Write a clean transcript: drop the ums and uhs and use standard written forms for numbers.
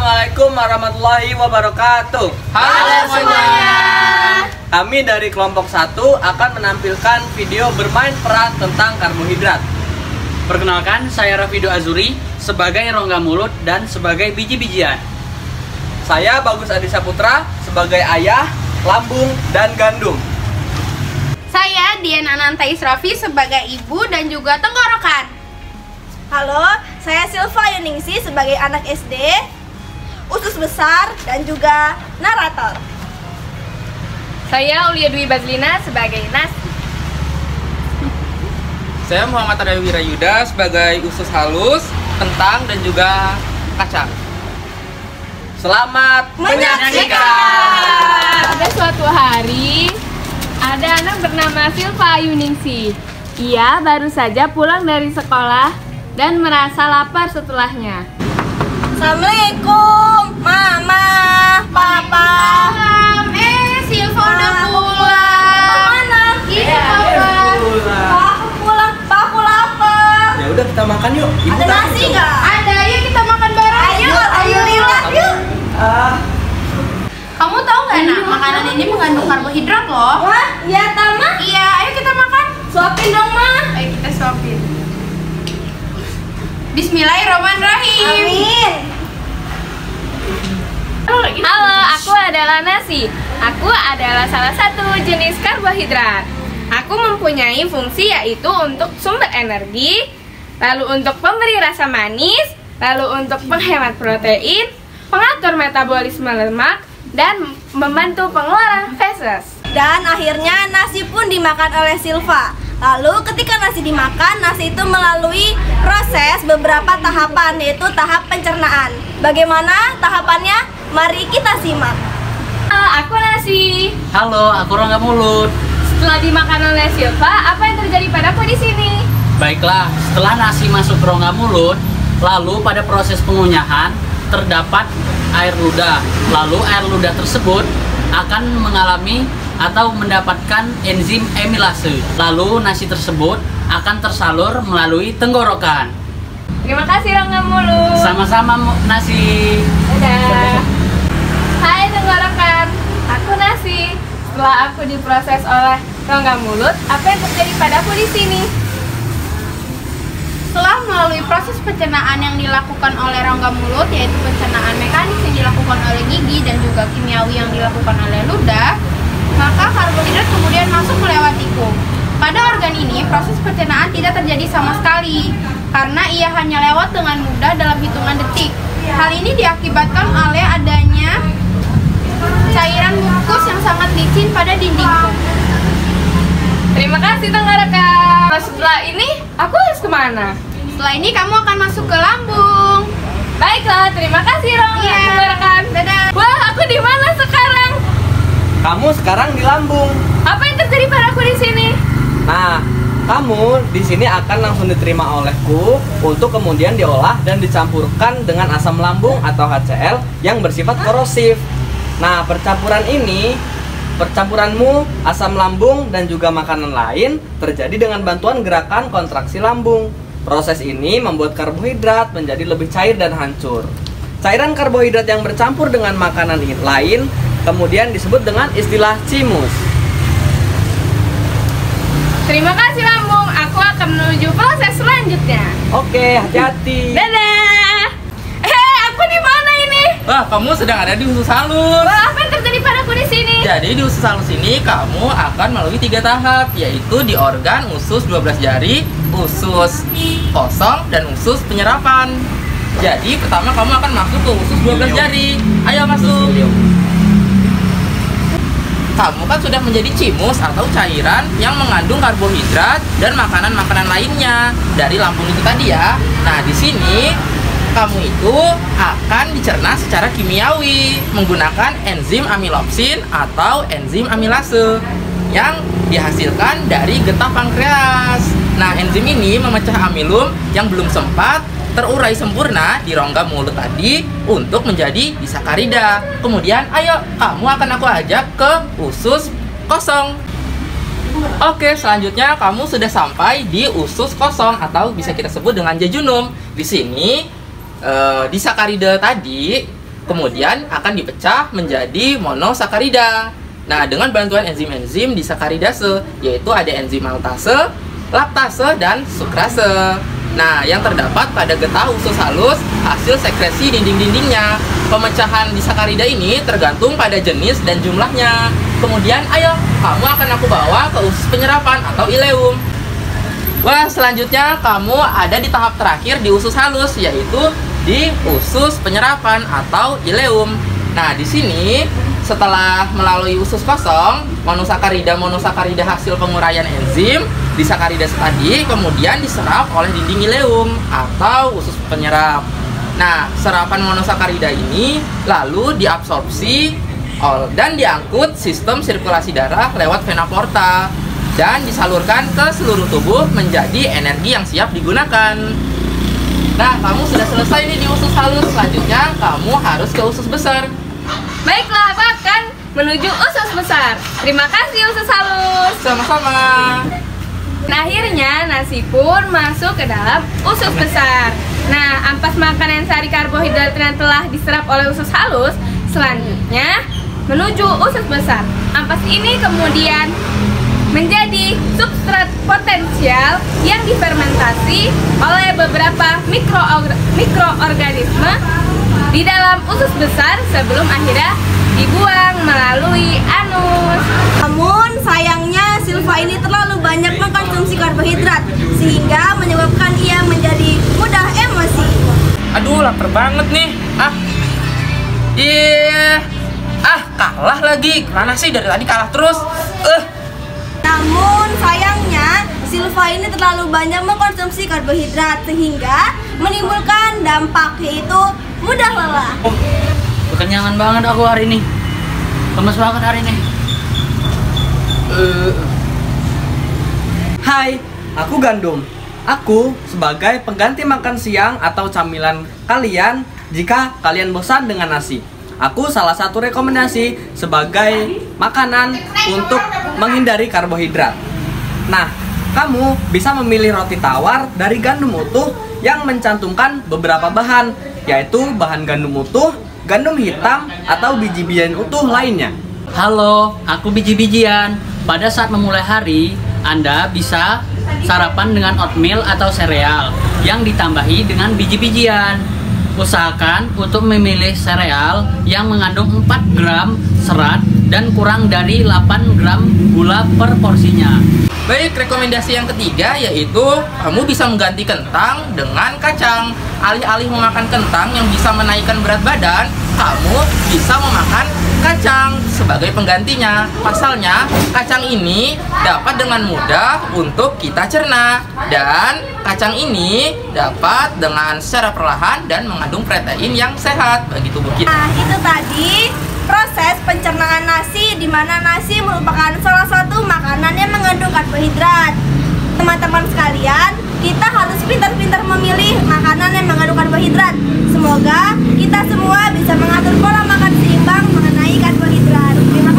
Assalamualaikum warahmatullahi wabarakatuh. Halo semuanya. Kami dari kelompok 1 akan menampilkan video bermain peran tentang karbohidrat. Perkenalkan, saya Rafido Azuri sebagai rongga mulut dan sebagai biji-bijian. Saya Bagus Adi Saputra sebagai ayah, lambung, dan gandum. Saya Dian Ananta Israfi sebagai ibu dan juga tenggorokan. Halo, saya Silva Yuningsi sebagai anak SD, usus besar, dan juga narator. Saya Aulia Dwi Bazlina sebagai nasi. Saya Muhammad Adawi Wirayuda sebagai usus halus, kentang, dan juga kacang. Selamat menyaksikan. Pada suatu hari, ada anak bernama Silva Yuningsi. Ia baru saja pulang dari sekolah dan merasa lapar setelahnya. Assalamualaikum, Mama, Papa. Silva udah pulang. Mana? Iya, Papa. Aku pulang, Pak, aku lapar. Ya udah kita makan yuk. Ibu Ada tak nasi gitu. nggak? Ada, yuk kita makan bareng. Ayo, alhamdulillah, yuk. Kamu tahu nggak, Nak? Makanan ini mengandung karbohidrat loh. Wah, iya, Tama. Iya, ayo kita makan. Suapin dong, Ma. Ayo kita suapin. Bismillahirrahmanirrahim. Amin. Halo, aku adalah nasi. Aku adalah salah satu jenis karbohidrat. Aku mempunyai fungsi yaitu untuk sumber energi, lalu untuk pemberi rasa manis, lalu untuk penghemat protein, pengatur metabolisme lemak, dan membantu pengeluaran feses. Dan akhirnya nasi pun dimakan oleh Silva. Lalu ketika nasi dimakan, nasi itu melalui proses beberapa tahapan, yaitu tahap pencernaan. Bagaimana tahapannya? Mari kita simak. Aku nasi. Halo, aku rongga mulut. Setelah dimakan oleh Silva, apa yang terjadi padaku di sini? Baiklah, setelah nasi masuk ke rongga mulut, lalu pada proses pengunyahan terdapat air ludah. Lalu air ludah tersebut akan mengalami atau mendapatkan enzim amilase. Lalu nasi tersebut akan tersalur melalui tenggorokan. Terima kasih rongga mulut. Sama-sama nasi. Dadah. Hai tenggorokan, aku nasi. Setelah aku diproses oleh rongga mulut, apa yang terjadi padaku di sini? Setelah melalui proses pencernaan yang dilakukan oleh rongga mulut, yaitu pencernaan mekanis yang dilakukan oleh gigi dan juga kimiawi yang dilakukan oleh ludah, maka karbohidrat kemudian masuk melewatiku. Pada organ ini, proses pencernaan tidak terjadi sama sekali karena ia hanya lewat dengan mudah dalam hitungan detik. Hal ini diakibatkan oleh adanya cairan mukus yang sangat licin pada dindingku. Terima kasih tenggorokan. Setelah ini, aku harus kemana? Setelah ini kamu akan masuk ke lambung. Baiklah, terima kasih tenggorokan. Dadah. Wah, aku di mana sekarang? Kamu sekarang di lambung. Apa yang terjadi padaku di sini? Nah, kamu di sini akan langsung diterima olehku untuk kemudian diolah dan dicampurkan dengan asam lambung atau HCl yang bersifat korosif. Nah, percampuranmu asam lambung dan juga makanan lain terjadi dengan bantuan gerakan kontraksi lambung. Proses ini membuat karbohidrat menjadi lebih cair dan hancur. Cairan karbohidrat yang bercampur dengan makanan lain kemudian disebut dengan istilah cimus. Terima kasih lambung, aku akan menuju proses selanjutnya. Oke, hati-hati. Dadah. Aku di mana ini? Wah, kamu sedang ada di usus halus. Wah, apa yang terjadi padaku di sini? Jadi di usus halus ini kamu akan melalui 3 tahap, yaitu di organ usus 12 jari, usus kosong, dan usus penyerapan. Jadi pertama kamu akan masuk ke usus 12 jari. Ayo masuk. Kamu kan sudah menjadi cimus atau cairan yang mengandung karbohidrat dan makanan-makanan lainnya dari lambung itu tadi ya. Nah, di sini kamu itu akan dicerna secara kimiawi menggunakan enzim amilopsin atau enzim amilase yang dihasilkan dari getah pankreas. Nah, enzim ini memecah amilum yang belum sempat terurai sempurna di rongga mulut tadi untuk menjadi disakarida. Kemudian, ayo, kamu akan aku ajak ke usus kosong. Oke, selanjutnya kamu sudah sampai di usus kosong atau bisa kita sebut dengan jejunum. Di sini disakarida tadi kemudian akan dipecah menjadi monosakarida. Nah, dengan bantuan enzim-enzim di sakaridase, yaitu ada enzim maltase, laktase, dan sukrase. Nah, yang terdapat pada getah usus halus hasil sekresi dinding-dindingnya. Pemecahan di sakarida ini tergantung pada jenis dan jumlahnya. Kemudian, ayo, kamu akan aku bawa ke usus penyerapan atau ileum. Wah, selanjutnya kamu ada di tahap terakhir di usus halus, yaitu di usus penyerapan atau ileum. Nah, di sini setelah melalui usus kosong, monosakarida hasil penguraian enzim di sakarida tadi kemudian diserap oleh dinding ileum atau usus penyerap. Nah, serapan monosakarida ini lalu diabsorpsi dan diangkut sistem sirkulasi darah lewat vena porta dan disalurkan ke seluruh tubuh menjadi energi yang siap digunakan. Nah, kamu sudah selesai nih di usus halus. Selanjutnya kamu harus ke usus besar. Baiklah, aku akan menuju usus besar. Terima kasih usus halus. Sama-sama. Nah, akhirnya nasi pun masuk ke dalam usus besar. Nah, ampas makanan sari karbohidrat yang telah diserap oleh usus halus selanjutnya menuju usus besar. Ampas ini kemudian menjadi substrat potensial yang difermentasi oleh beberapa mikroorganisme di dalam usus besar sebelum akhirnya dibuang melalui anus. Namun sayangnya Silva ini terlalu banyak mengkonsumsi karbohidrat sehingga menyebabkan ia menjadi mudah emosi. Aduh, lapar banget nih. Kalah lagi. Mana sih dari tadi kalah terus? Namun sayangnya Silva ini terlalu banyak mengkonsumsi karbohidrat sehingga menimbulkan dampak yaitu mudah lelah. Kekenyangan banget aku hari ini. Lemes banget hari ini. Hai, aku Gandum. Aku sebagai pengganti makan siang atau camilan kalian jika kalian bosan dengan nasi. Aku salah satu rekomendasi sebagai makanan untuk menghindari karbohidrat. Nah, kamu bisa memilih roti tawar dari gandum utuh yang mencantumkan beberapa bahan, yaitu bahan gandum utuh, gandum hitam, atau biji-bijian utuh lainnya. Halo, aku biji-bijian. Pada saat memulai hari, Anda bisa sarapan dengan oatmeal atau sereal yang ditambahi dengan biji-bijian. Usahakan untuk memilih sereal yang mengandung 4 gram serat dan kurang dari 8 gram gula per porsinya. Baik, rekomendasi yang ketiga yaitu kamu bisa mengganti kentang dengan kacang. Alih-alih memakan kentang yang bisa menaikkan berat badan, kamu bisa memakan kacang sebagai penggantinya. Pasalnya, kacang ini dapat dengan mudah untuk kita cerna. Dan kacang ini dapat dengan secara perlahan dan mengandung protein yang sehat bagi tubuh kita. Nah, itu tadi proses pencernaan nasi, di mana nasi merupakan salah satu makanan yang mengandung karbohidrat. Teman-teman sekalian, kita harus pintar-pintar memilih makanan yang mengandung karbohidrat. Semoga kita semua bisa mengatur pola makan seimbang mengenai karbohidrat. Terima